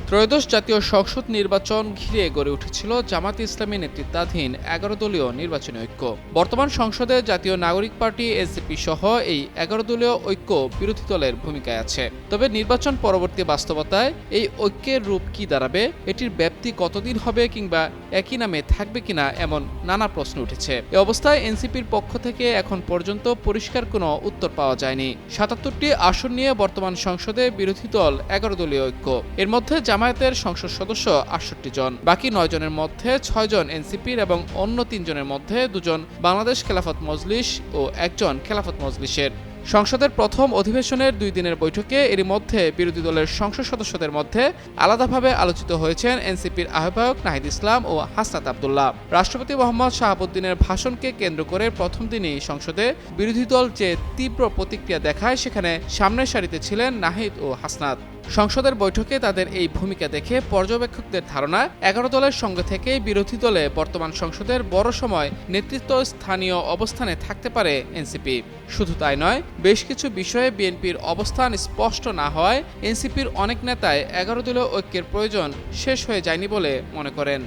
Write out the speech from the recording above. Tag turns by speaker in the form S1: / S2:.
S1: ত্রয়োদশ জাতীয় সংসদ নির্বাচন ঘিরে গড়ে উঠেছিল জামাত ইসলামী নেতৃত্বাধীন ১১ দলীয় নির্বাচনী ঐক্য। বর্তমান সংসদে জাতীয় নাগরিক পার্টি এনসিপি সহ এই ১১ দলীয় ঐক্য বিরোধী দলের ভূমিকায় আছে। তবে নির্বাচন পরবর্তী বাস্তবতায় এই ঐক্যের রূপ কি দাঁড়াবে, এটির ব্যাপ্তি কতদিন হবে কিংবা একই নামে থাকবে কিনা, এমন নানা প্রশ্ন উঠেছে। এ অবস্থায় এনসিপির পক্ষ থেকে এখন পর্যন্ত পরিষ্কার কোনো উত্তর পাওয়া যায়নি। ৭৭টি আসন নিয়ে বর্তমান সংসদে বিরোধী দল ১১ দলীয় ঐক্য। এর মধ্যে জামায়াতের সংসদ সদস্য ৬৮ জন, বাকি ৯ জনের মধ্যে ৬ জন এনসিপির এবং অন্য ৩ জনের মধ্যে ২ জন বাংলাদেশ খেলাফত মজলিস ও ১ জন খেলাফত মজলিসের। সংসদের প্রথম অধিবেশনের ২ দিনের বৈঠকে এরই মধ্যে বিরোধী দলের সংসদ সদস্যদের মধ্যে আলাদাভাবে আলোচিত হয়েছেন এনসিপির আহ্বায়ক নাহিদ ইসলাম ও হাসনাত আব্দুল্লাহ। রাষ্ট্রপতি মোহাম্মদ শাহাবুদ্দিনের ভাষণকে কেন্দ্র করে প্রথম দিনই সংসদে বিরোধী দল যে তীব্র প্রতিক্রিয়া দেখায়, সেখানে সামনের সারিতে ছিলেন নাহিদ ও হাসনাত। সংসদের বৈঠকে তাদের এই ভূমিকা দেখে পর্যবেক্ষকদের ধারণা, ১১ দলের সঙ্গে থেকে বিরোধী দলে বর্তমান সংসদের বড় সময় নেতৃত্ব স্থানীয় অবস্থানে থাকতে পারে এনসিপি। শুধু তাই নয়, বেশ কিছু বিষয়ে বিএনপির অবস্থান স্পষ্ট না হওয়ায় এনসিপির অনেক নেতাই ১১ দলীয় ঐক্যের প্রয়োজন শেষ হয়ে যায়নি বলে মনে করেন।